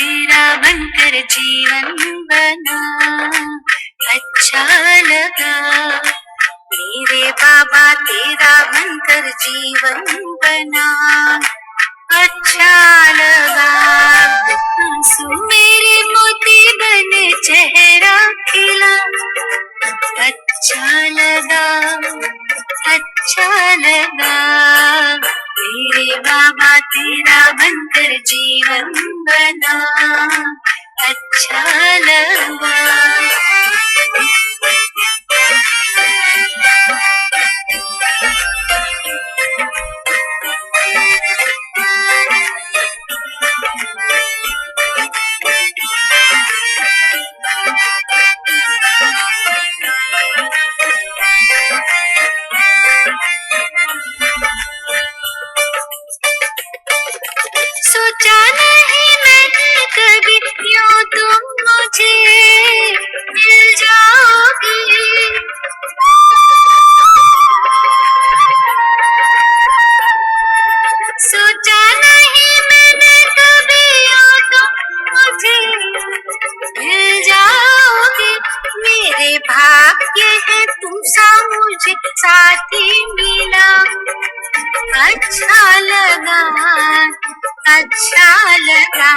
तेरा बनकर जीवन बना, अच्छा लगा। मेरे बाबा तेरा बनकर जीवन बना, अच्छा लगा। आंसू मेरे मोती बने चेहरा खिला, अच्छा लगा, अच्छा लगा। मेरे बाबा तेरा बनकर जीवन बना, अच्छा लगा। सोचा नहीं मैंने कभी यूं तुम मुझे मिल जाओगे। सोचा नहीं मैंने कभी यूं तुम मुझे मिल जाओगे। मेरे भाग्य है तुम सा मुझे साथी मिला, अच्छा लगा, अच्छा लगा।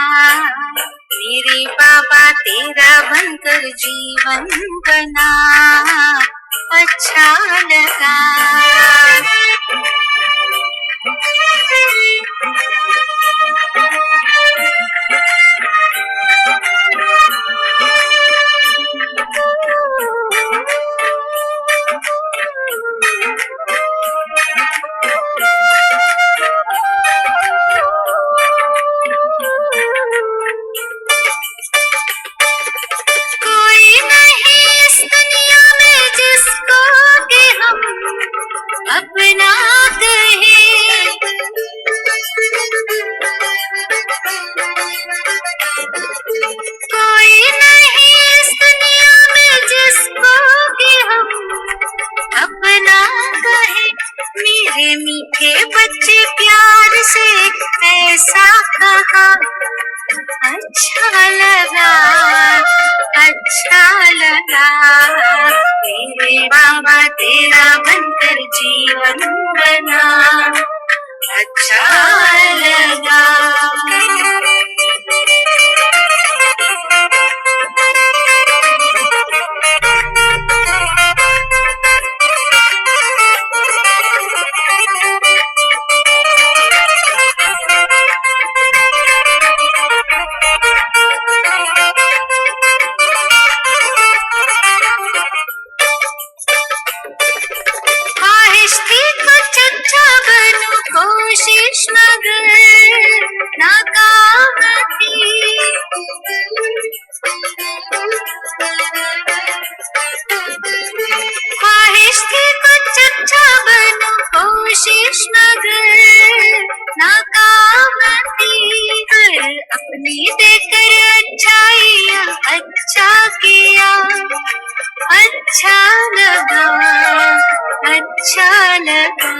मेरे बाबा तेरा बनकर जीवन बना, अच्छा लगा। कोई नहीं इस दुनिया में जिसको कि हम अपना कहें। कोई नहीं इस दुनिया में जिसको कि हम अपना कहें। मेरे मीठे बच्चे प्यार से ऐसा कहा, अच्छा लगा, अच्छा लगा। मेरे बाबा तेरा बनकर जीवन बना, अच्छा लगा। ख्वाहिश थी कुछ अच्छा बनूं, कोशिश मगर नाकाम थी। ख्वाहिश थी कुछ अच्छा बनूं, कोशिश मगर नाकाम थी। पर अपनी देकर अच्छाइयाँ अच्छा किया, अच्छा लगा, अच्छा लगा।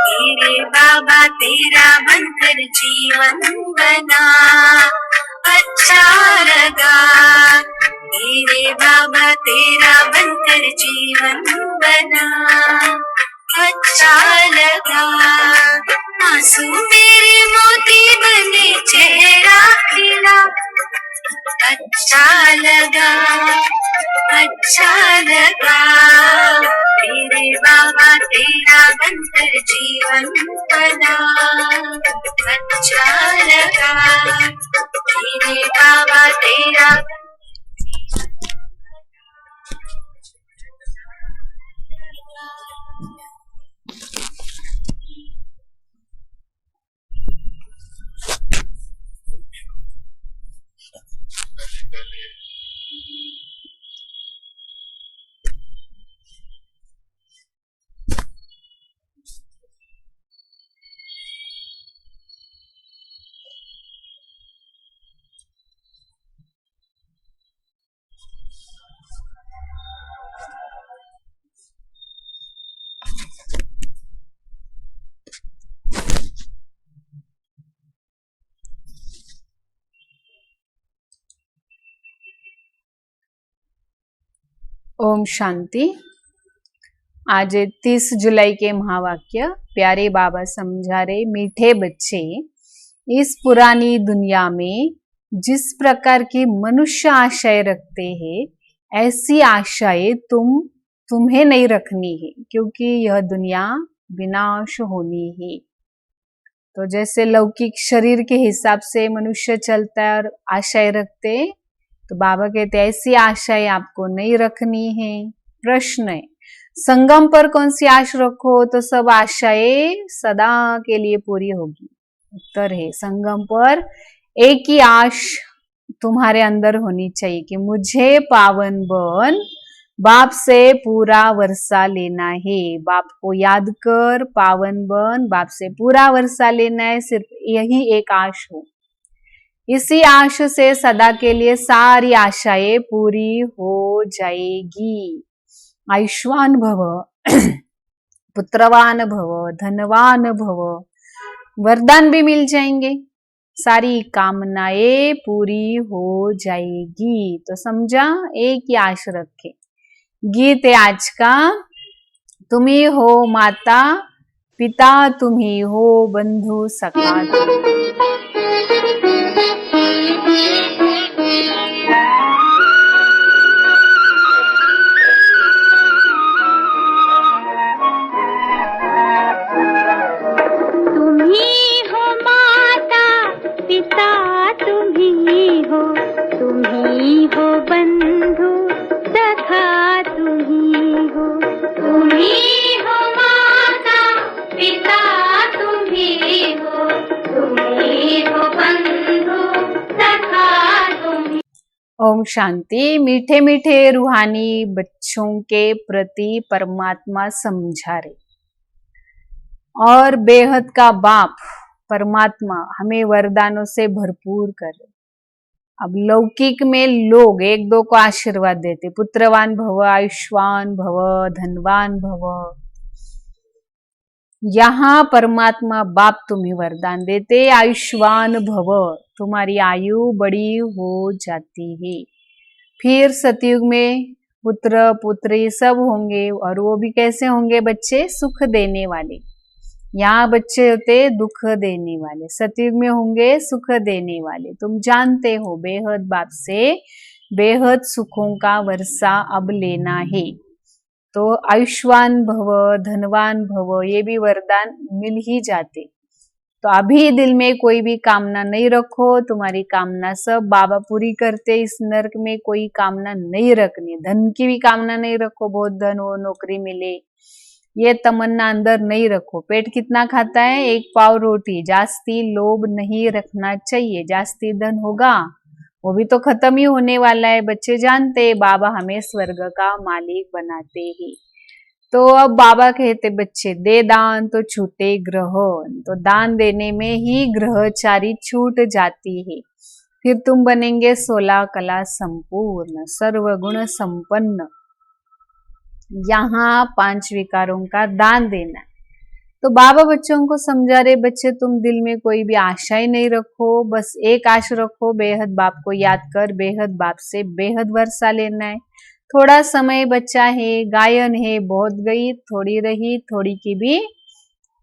मेरे बाबा तेरा बनकर जीवन बना, अच्छा लगा। मेरे बाबा तेरा बनकर जीवन बना, अच्छा लगा। आंसू मेरे मोती बने चेहरा खिला, अच्छा लगा, अच्छा लगा। मेरे बाबा तेरा बनकर जीवन बना, अच्छा लगा। मेरे बाबा तेरा ओम शांति। आज 30 जुलाई के महावाक्य प्यारे बाबा समझा रहे, मीठे बच्चे, इस पुरानी दुनिया में जिस प्रकार की मनुष्य आशाएं रखते हैं, ऐसी आशाएं तुम्हें नहीं रखनी है, क्योंकि यह दुनिया विनाश होनी है। तो जैसे लौकिक शरीर के हिसाब से मनुष्य चलता है और आशाएं रखते, तो बाबा कहते ऐसी आशाएं आपको नहीं रखनी है। प्रश्न है, संगम पर कौन सी आश रखो तो सब आशाएं सदा के लिए पूरी होगी? उत्तर है, संगम पर एक ही आश तुम्हारे अंदर होनी चाहिए कि मुझे पावन बन बाप से पूरा वर्षा लेना है। बाप को याद कर पावन बन बाप से पूरा वर्षा लेना है, सिर्फ यही एक आश हो। इसी आश से सदा के लिए सारी आशाएं पूरी हो जाएगी। आयुष्मान भव, पुत्रवान भव, धनवान भव, वरदान भी मिल जाएंगे, सारी कामनाएं पूरी हो जाएगी। तो समझा, एक ही आश रखे। गीत है आज का, तुम ही हो माता पिता, तुम ही हो बंधु सखा। ओम शांति। मीठे मीठे रूहानी बच्चों के प्रति परमात्मा समझा रहे, और बेहद का बाप परमात्मा हमें वरदानों से भरपूर करे। अब लौकिक में लोग एक दो को आशीर्वाद देते, पुत्रवान भव, आयुष्मान भव, धनवान भव। यहाँ परमात्मा बाप तुम्हें वरदान देते, आयुष्मान भव, तुम्हारी आयु बड़ी हो जाती है। फिर सतयुग में पुत्र पुत्री सब होंगे, और वो भी कैसे होंगे बच्चे? सुख देने वाले। यहाँ बच्चे होते दुख देने वाले, सतयुग में होंगे सुख देने वाले। तुम जानते हो बेहद बाप से बेहद सुखों का वर्षा अब लेना है। तो आयुष्मान भव, धनवान भव, ये भी वरदान मिल ही जाते। तो अभी दिल में कोई भी कामना नहीं रखो, तुम्हारी कामना सब बाबा पूरी करते। इस नरक में कोई कामना नहीं रखनी, धन की भी कामना नहीं रखो, बहुत धन हो, नौकरी मिले, ये तमन्ना अंदर नहीं रखो। पेट कितना खाता है? एक पाव रोटी। जास्ती लोभ नहीं रखना चाहिए। जास्ती धन होगा वो भी तो खत्म ही होने वाला है। बच्चे जानते बाबा हमें स्वर्ग का मालिक बनाते ही। तो अब बाबा कहते बच्चे दे दान तो छूटे ग्रहण। तो दान देने में ही ग्रहचारी छूट जाती है। फिर तुम बनेंगे 16 कला संपूर्ण, सर्वगुण संपन्न। यहाँ 5 विकारों का दान देना। तो बाबा बच्चों को समझा रहे, बच्चे तुम दिल में कोई भी आशा ही नहीं रखो, बस एक आश रखो, बेहद बाप को याद कर बेहद बाप से बेहद वर्षा लेना है। थोड़ा समय बचा है, गायन है, बहुत गई थोड़ी रही, थोड़ी की भी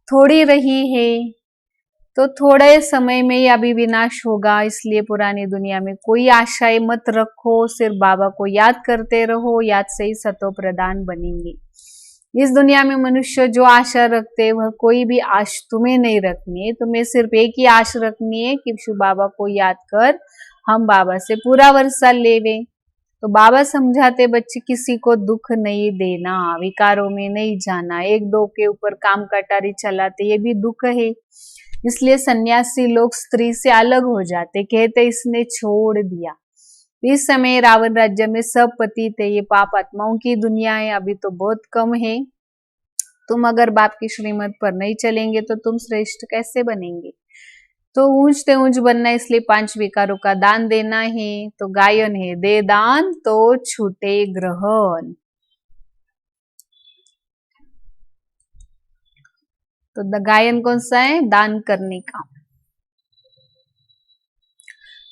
थोड़ी रही है। तो थोड़े समय में ही अभी विनाश होगा, इसलिए पुरानी दुनिया में कोई आशाएं मत रखो, सिर्फ बाबा को याद करते रहो, याद से ही सतो प्रदान बनेंगे। इस दुनिया में मनुष्य जो आशा रखते वह कोई भी आश तुम्हें नहीं रखनी है। तुम्हें सिर्फ एक ही आश रखनी है कि शिव बाबा को याद कर हम बाबा से पूरा वर्षा लेवे। तो बाबा समझाते बच्चे किसी को दुख नहीं देना, विकारों में नहीं जाना, एक दो के ऊपर काम कटारी चलाते ये भी दुख है। इसलिए सन्यासी लोग स्त्री से अलग हो जाते, कहते इसने छोड़ दिया। इस समय रावण राज्य में सब पति थे, ये पाप आत्माओं की दुनिया है, अभी तो बहुत कम है। तुम अगर बाप की श्रीमत पर नहीं चलेंगे तो तुम श्रेष्ठ कैसे बनेंगे? तो ऊंच ते ऊंच बनना, इसलिए 5 विकारों का दान देना है। तो गायन है, दे दान तो छूटे ग्रहण। तो गायन कौन सा है? दान करने का।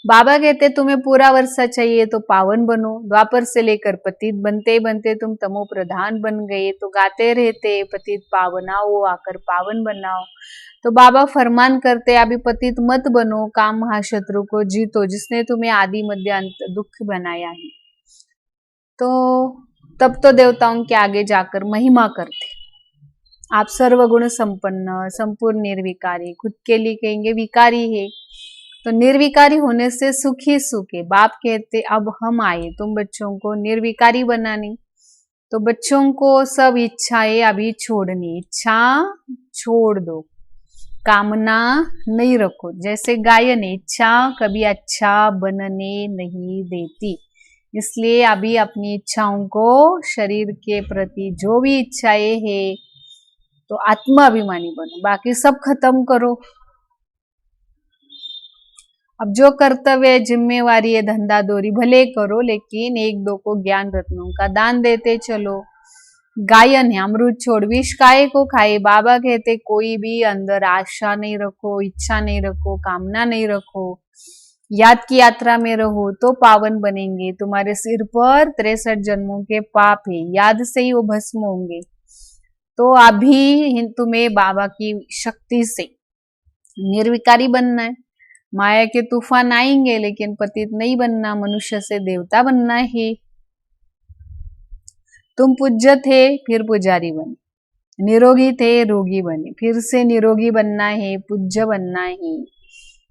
बाबा कहते तुम्हें पूरा वर्षा चाहिए तो पावन बनो, द्वापर से लेकर पतित बनते बनते तुम तमो प्रधान बन गए, तो गाते रहते पतित पावनाओ आकर पावन बनाओ। तो बाबा फरमान करते अभी पतित मत बनो, काम महाशत्रु को जीतो जिसने तुम्हें आदि मध्य अंत दुख बनाया है। तो तब तो देवताओं के आगे जाकर महिमा करते, आप सर्वगुण संपन्न संपूर्ण निर्विकारी, खुद के लिए कहेंगे विकारी है, तो निर्विकारी होने से सुख ही सुख है। बाप कहते अब हम आए तुम बच्चों को निर्विकारी बनाने, तो बच्चों को सब इच्छाएं अभी छोड़नी, इच्छा छोड़ दो, कामना नहीं रखो। जैसे गायन, इच्छा कभी अच्छा बनने नहीं देती, इसलिए अभी अपनी इच्छाओं को, शरीर के प्रति जो भी इच्छाएं है तो आत्माभिमानी बनो, बाकी सब खत्म करो। अब जो कर्तव्य जिम्मेवारी है धंधा दौरी भले करो, लेकिन एक दो को ज्ञान रत्नों का दान देते चलो। गायन है अमृत छोड़ विष काहे को खाए, बाबा कहते कोई भी अंदर आशा नहीं रखो, इच्छा नहीं रखो, कामना नहीं रखो, याद की यात्रा में रहो तो पावन बनेंगे। तुम्हारे सिर पर 63 जन्मों के पाप है, याद से ही वो भस्म होंगे। तो अभी तुम्हें बाबा की शक्ति से निर्विकारी बनना है। माया के तूफान आएंगे लेकिन पतित नहीं बनना, मनुष्य से देवता बनना है। तुम पूज्य थे फिर पुजारी बने, निरोगी थे रोगी बने, फिर से निरोगी बनना है, पूज्य बनना है।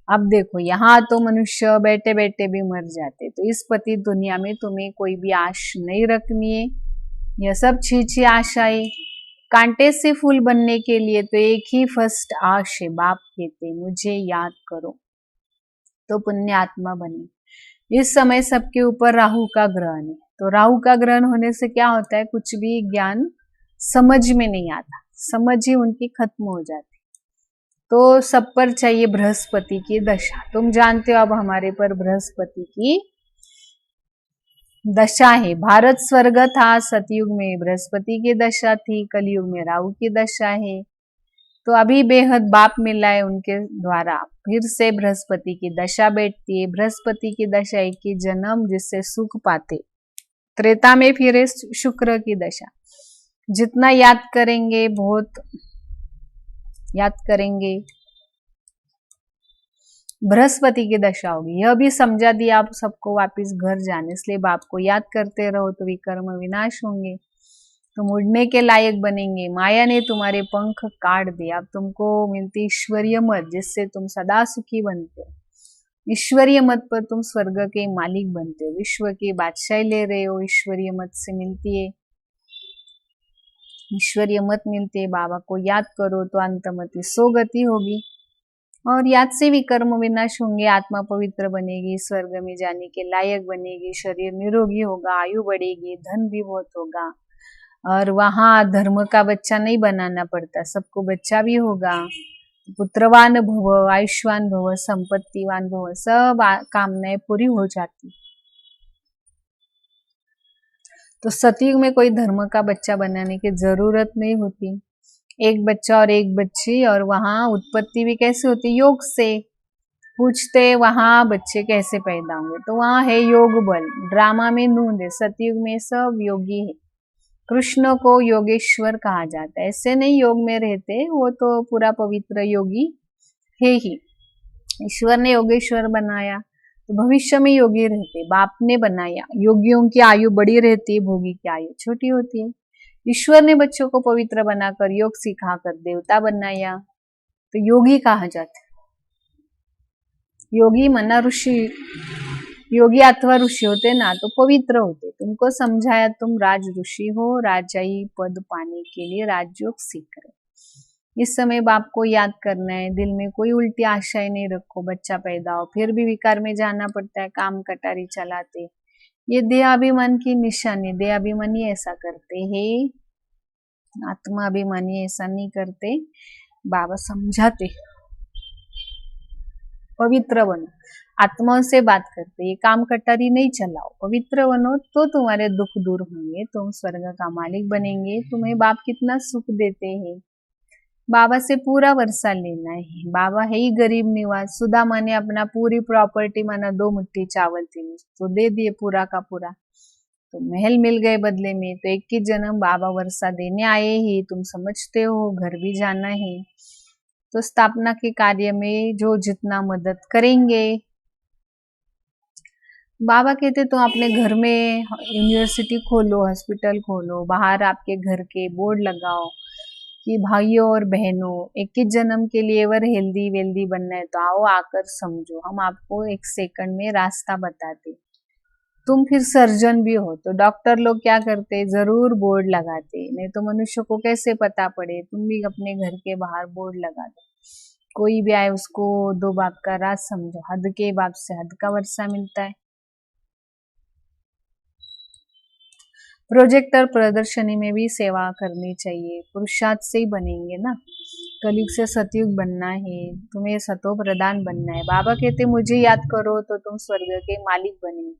अब देखो यहाँ तो मनुष्य बैठे बैठे भी मर जाते, तो इस पतित दुनिया में तुम्हें कोई भी आश नहीं रखनी है। यह सब छी आशाएं, कांटे से फूल बनने के लिए तो एक ही फर्स्ट आश है, बाप कहते मुझे याद करो तो पुण्य आत्मा बने। इस समय सबके ऊपर राहु का ग्रहण है, तो राहु का ग्रहण होने से क्या होता है, कुछ भी ज्ञान समझ में नहीं आता, समझ ही उनकी खत्म हो जाती। तो सब पर चाहिए बृहस्पति की दशा। तुम जानते हो अब हमारे पर बृहस्पति की दशा है। भारत स्वर्ग था, सतयुग में बृहस्पति की दशा थी, कलयुग में राहु की दशा है। तो अभी बेहद बाप मिला है, उनके द्वारा फिर से बृहस्पति की दशा बैठती है। बृहस्पति की दशा एक ही जन्म जिससे सुख पाते, त्रेता में फिर है शुक्र की दशा। जितना याद करेंगे, बहुत याद करेंगे, बृहस्पति की दशा होगी। यह भी समझा दिया आप सबको वापिस घर जाने, इसलिए बाप को याद करते रहो तो विकर्म विनाश होंगे, तुम उड़ने के लायक बनेंगे। माया ने तुम्हारे पंख काट दिए, अब तुमको मिलती ईश्वरीय मत जिससे तुम सदा सुखी बनते हो। ईश्वरीय मत पर तुम स्वर्ग के मालिक बनते हो, विश्व की बादशाही ले रहे हो, ईश्वरीय मत से मिलती है, ईश्वरीय मत मिलती है। बाबा को याद करो तो अंतमति सोगति होगी और याद से विकर्म विनाश होंगे, आत्मा पवित्र बनेगी, स्वर्ग में जाने के लायक बनेगी, शरीर निरोगी होगा, आयु बढ़ेगी, धन भी बहुत होगा, और वहां धर्म का बच्चा नहीं बनाना पड़ता, सबको बच्चा भी होगा। पुत्रवान भव, आयुष्मान भव, संपत्तिवान भव, सब कामनाएं पूरी हो जाती। तो सतयुग में कोई धर्म का बच्चा बनाने की जरूरत नहीं होती, एक बच्चा और एक बच्ची, और वहां उत्पत्ति भी कैसे होती, योग से। पूछते वहां बच्चे कैसे पैदा होंगे, तो वहां है योग बल, ड्रामा में नूंद है, सतयुग में सब योगी है। कृष्ण को योगेश्वर कहा जाता है, ऐसे नहीं योग में रहते, वो तो पूरा पवित्र योगी है ही। ईश्वर ने योगेश्वर बनाया तो भविष्य में योगी रहते, बाप ने बनाया। योगियों की आयु बड़ी रहती है, भोगी की आयु छोटी होती है। ईश्वर ने बच्चों को पवित्र बनाकर योग सिखाकर देवता बनाया, तो योगी कहा जाता है। योगी मना ऋषि, योगी अथवा ऋषि होते ना तो पवित्र होते। तुमको समझाया तुम राज ऋषि हो, राजाई पद पाने के लिए राजयोग सीख रहे। इस समय बाप को याद करना है, दिल में कोई उल्टी आशाएं नहीं रखो। बच्चा पैदा हो फिर भी विकार में जाना पड़ता है, काम कटारी चलाते, ये देहाभिमान की निशानी। देहाभिमानी ऐसा करते हैं, आत्मा अभिमानी ऐसा नहीं करते। बाबा समझाते पवित्र बनो, आत्माओं से बात करते, ये काम कटारी नहीं चलाओ, पवित्र बनो तो तुम्हारे दुख दूर होंगे, तुम स्वर्ग का मालिक बनेंगे। तुम्हें बाप कितना सुख देते हैं, बाबा से पूरा वर्षा लेना है। बाबा है ही गरीब निवास। सुदामा ने अपना पूरी प्रॉपर्टी माना 2 मुट्ठी चावल थी तो दे दिए पूरा का पूरा, तो महल मिल गए बदले में। तो 21 जन्म बाबा वर्षा देने आए ही, तुम समझते हो, घर भी जाना है। तो स्थापना के कार्य में जो जितना मदद करेंगे। बाबा कहते तो अपने घर में यूनिवर्सिटी खोलो, हॉस्पिटल खोलो, बाहर आपके घर के बोर्ड लगाओ कि भाइयों और बहनों 21 जन्म के लिए अगर हेल्दी वेल्दी बनना है तो आओ आकर समझो, हम आपको 1 सेकंड में रास्ता बताते। तुम फिर सर्जन भी हो तो डॉक्टर लोग क्या करते, जरूर बोर्ड लगाते, नहीं तो मनुष्य को कैसे पता पड़े। तुम भी अपने घर के बाहर बोर्ड लगा दो, कोई भी आए उसको 2 बाप का राज समझो, हद के बाप से हद का वर्षा मिलता है। प्रोजेक्टर प्रदर्शनी में भी सेवा करनी चाहिए, पुरुषार्थ से ही बनेंगे ना। कलयुग से सतयुग बनना है, तुम्हें सतो प्रदान बनना है। बाबा कहते मुझे याद करो तो तुम स्वर्ग के मालिक बनेंगे।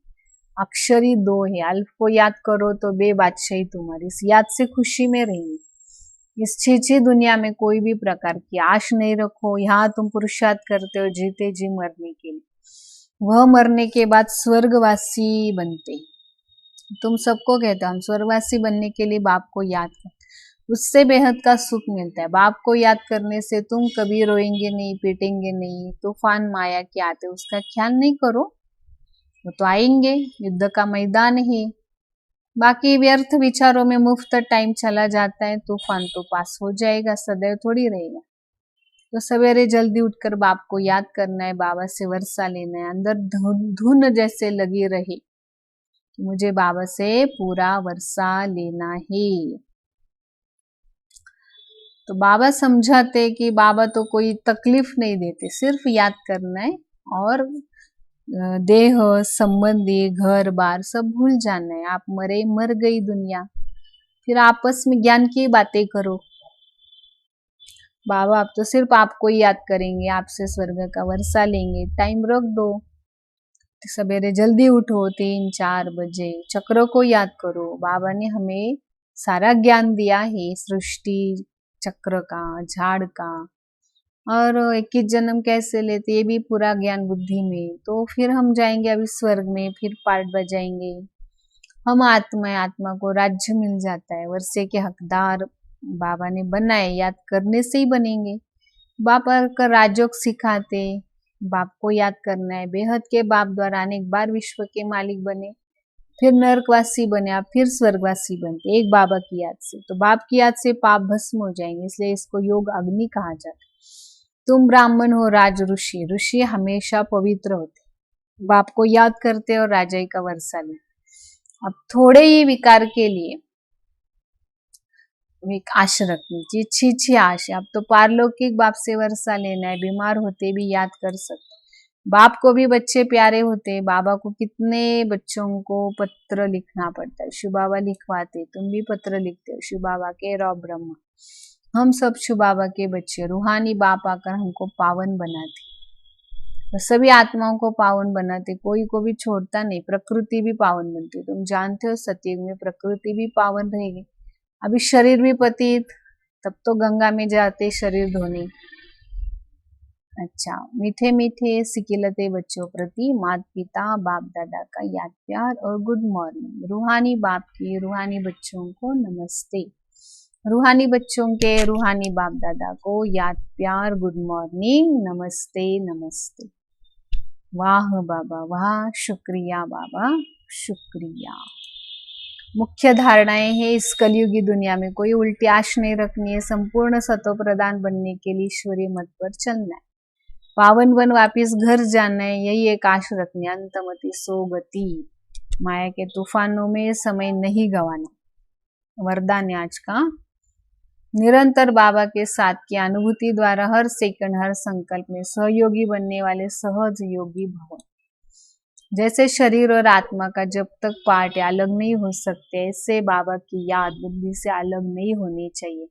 अक्षरी 2 है, अल्फ को याद करो तो बे बादशाही तुम्हारी। इस याद से खुशी में रहिए। इस छीछी दुनिया में कोई भी प्रकार की आश नहीं रखो। यहाँ तुम पुरुषार्थ करते हो जीते जी मरने के लिए, वह मरने के बाद स्वर्गवासी बनते। तुम सबको कहते हो हम स्वर्गवासी बनने के लिए बाप को याद कर, उससे बेहद का सुख मिलता है। बाप को याद करने से तुम कभी रोएंगे नहीं, पीटेंगे नहीं। तूफान माया के आते उसका ख्याल नहीं करो, वो तो आएंगे, युद्ध का मैदान है। बाकी व्यर्थ विचारों में मुफ्त टाइम चला जाता है, तूफान तो पास हो जाएगा, सदैव थोड़ी रहेगा। तो सवेरे जल्दी उठकर बाप को याद करना है, बाबा से वर्षा लेना है, अंदर धुन जैसे लगी रहे कि मुझे बाबा से पूरा वर्षा लेना है। तो बाबा समझाते कि बाबा तो कोई तकलीफ नहीं देते, सिर्फ याद करना है और देह संबंधी घर बार सब भूल जाना है। आप मरे, मर गई दुनिया, फिर आपस में ज्ञान की बातें करो। बाबा आप तो सिर्फ आपको ही याद करेंगे, आपसे स्वर्ग का वर्षा लेंगे। टाइम रख दो, सवेरे जल्दी उठो 3-4 बजे, चक्र को याद करो। बाबा ने हमें सारा ज्ञान दिया है, सृष्टि चक्र का, झाड़ का, और 21 जन्म कैसे लेते ये भी पूरा ज्ञान बुद्धि में। तो फिर हम जाएंगे अभी स्वर्ग में, फिर पार्ट बजाएंगे। हम आत्मा है, आत्मा को राज्य मिल जाता है, वर्षे के हकदार बाबा ने बनाए, याद करने से ही बनेंगे। बाबा का राजयोग सिखाते, बाप को याद करना है। बेहद के बाप द्वारा अनेक बार विश्व के मालिक बने, फिर नरकवासी बने, आप फिर स्वर्गवासी बनते एक बाबा की याद से। तो बाप की याद से पाप भस्म हो जाएंगे, इसलिए इसको योग अग्नि कहा जाता है। तुम ब्राह्मण हो, राज ऋषि, ऋषि हमेशा पवित्र होते, बाप को याद करते और राजाई का वर्षा लेते। अब थोड़े ही विकार के लिए एक आश रखनी चाहिए, अच्छी आश है। अब तो पारलौकिक बाप से वर्षा लेना है, बीमार होते भी याद कर सकते। बाप को भी बच्चे प्यारे होते, बाबा को कितने बच्चों को पत्र लिखना पड़ता है, शिव बाबा लिखवाते, तुम भी पत्र लिखते हो, शिव बाबा के रौ ब्रह्म। हम सब शिव बाबा के बच्चे, रूहानी बाप आकर हमको पावन बनाते, तो सभी आत्माओं को पावन बनाते, कोई को भी छोड़ता नहीं। प्रकृति भी पावन बनती, तुम जानते हो सतयुग में प्रकृति भी पावन रहेगी। अभी शरीर भी पतित, तब तो गंगा में जाते शरीर धोने। अच्छा, मीठे मीठे सिकिलते बच्चों प्रति माता पिता बाप दादा का याद प्यार और गुड मॉर्निंग। रूहानी बाप की रूहानी बच्चों को नमस्ते, रूहानी बच्चों के रूहानी बाप दादा को याद प्यार, गुड मॉर्निंग, नमस्ते नमस्ते। वाह बाबा वाह, शुक्रिया बाबा शुक्रिया। मुख्य धारणाएं हैं इस कलयुगी दुनिया में कोई उल्टी आश नहीं रखनी है, संपूर्ण सतो प्रदान बनने के लिए ईश्वरीय मत पर चलना है, पावन बन वापिस घर जाना है, यही एक आश रखनी। अंतमति सोगति, माया के तूफानों में समय नहीं गंवाना। वरदान आज का, निरंतर बाबा के साथ की अनुभूति द्वारा हर सेकंड हर संकल्प में सहयोगी बनने वाले सहज योगी भव। जैसे शरीर और आत्मा का जब तक पार्ट अलग नहीं हो सकते, ऐसे बाबा की याद बुद्धि से अलग नहीं होनी चाहिए।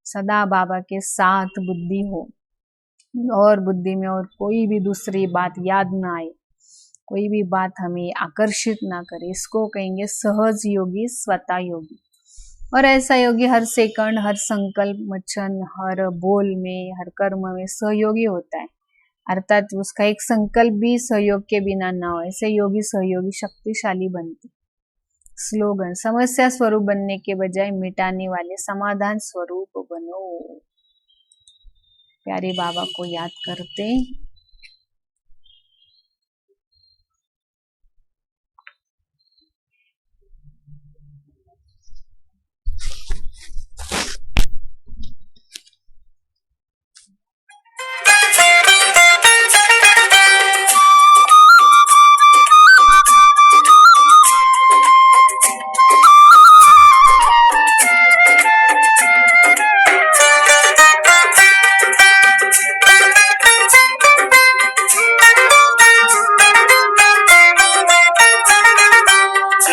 सदा बाबा के साथ बुद्धि हो और बुद्धि में और कोई भी दूसरी बात याद ना आए, कोई भी बात हमें आकर्षित ना करे, इसको कहेंगे सहज योगी, स्वता योगी। और ऐसा योगी हर सेकंड, हर संकल्प, वचन, हर बोल में, हर कर्म में सहयोगी होता है, अर्थात उसका एक संकल्प भी सहयोग के बिना ना हो, ऐसे योगी सहयोगी शक्तिशाली बनते। स्लोगन, समस्या स्वरूप बनने के बजाय मिटाने वाले समाधान स्वरूप बनो। प्यारे बाबा को याद करते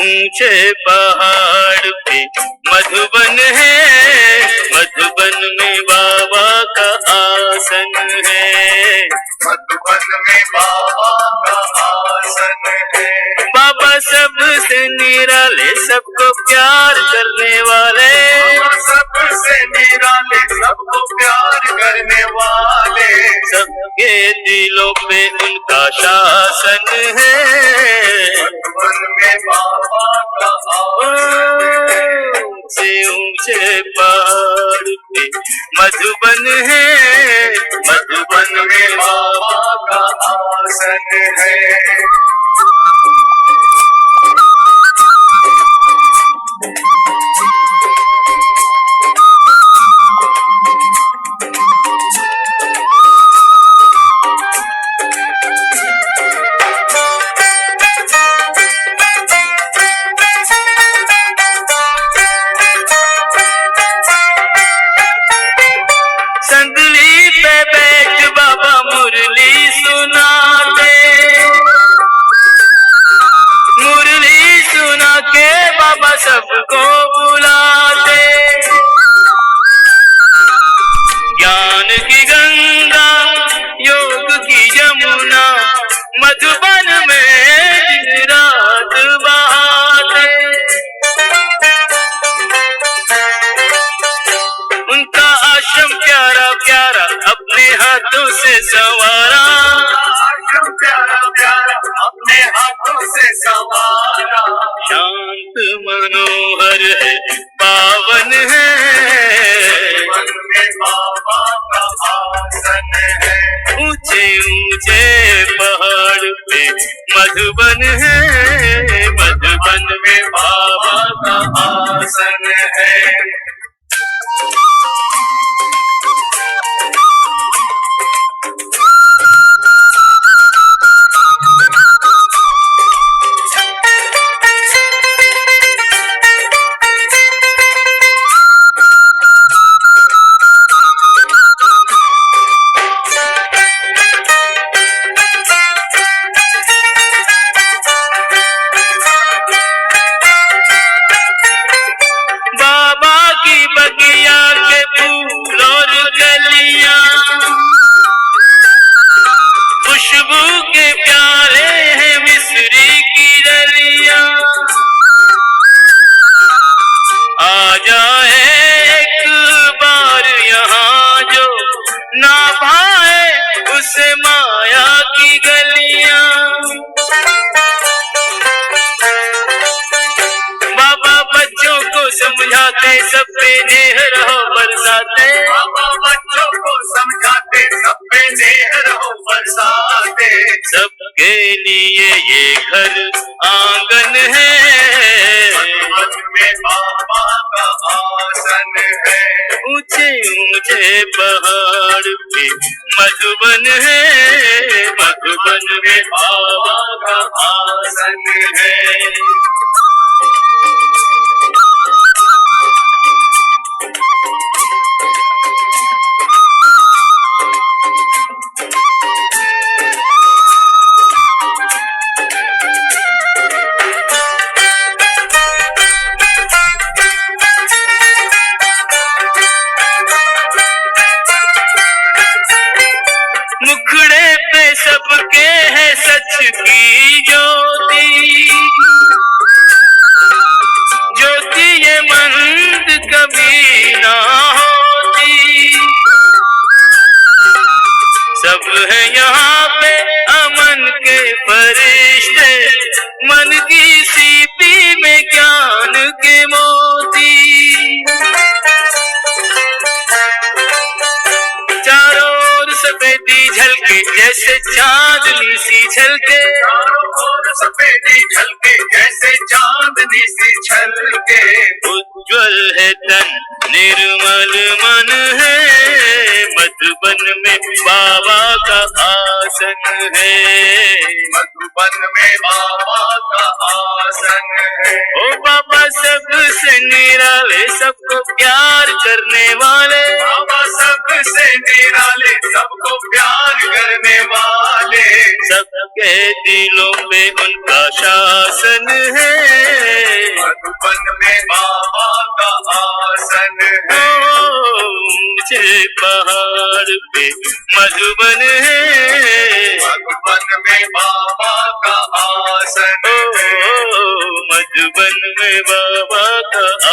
ऊंचे पहाड़ पे मधुबन है, मधुबन में बाबा का आसन है, मधुबन में बाबा का आसन है। बाबा सबसे निराले, सबको प्यार करने वाले, सबसे निराले, सबको प्यार करने वाले, सबके दिलों पे उनका शासन है, मधुबन में बाबा का ऊंचे ऊंचे पहाड़ पे मधुबन है, मधुबन में बाबा का आसन है। संदली पे बैठ बाबा मुरली सुनाते, मुरली सुना के बाबा सबको बुलाते। ज्ञान की गंगा, योग की यमुना, मधुबन में दिन रात बहाते। उनका आश्रम प्यारा प्यारा अपने हाथों से संवारा, आश्रम प्यारा प्यारा अपने हाथों से संवारा। शांत मनोहर है, पावन है, मन में बाबा का आसन है। ऊंचे ऊंचे पहाड़ पे मधुबन है, मधुबन में बाबा का आसन है। बाबा की बगिया के फूल और कलियां, खुशबू के प्याले हैं मिस्री की डलियां। आ जाए एक बार यहाँ जो ना भाए उसे माया की गलियां। बाबा बच्चों को समझाते, सब पे नेह रहो बरसाते, बाबा बच्चों को समझाते, सब पे नेह रहो बरसाते। सबके लिए ये घर आंगन है, मधुबन में बाबा का आसन है। ऊंचे ऊंचे पहाड़ पे मधुबन है, मधुबन में बाबा का आसन है। मुखड़े पे सबके है सच की ज्योति, ज्योति ये मंद कभी ना होती। सब है यहाँ पे अमन के फरिश्ते, मन की सीपी में ज्ञान के मोती। चारों ओर सफेदी झलके जैसे चांदनी सी झलके, सफेदी झलके जैसे चांदनी सी झलके। उज्जवल है तन निर्मल मन है, मधुबन में बाबा का आसन है। मधुबन में बाबा का आसन है। ओ बाबा सबसे निराले, सबको प्यार करने वाले। बाबा सबसे निराले, सबको प्यार करने वाले। सबके दिलों पे उनका शासन है। मधुबन में बाबा का आसन है। ऊंचे पहाड़ पे मधुबन है, मधुबन में बाबा का आसन है। मधुबन में बाबा का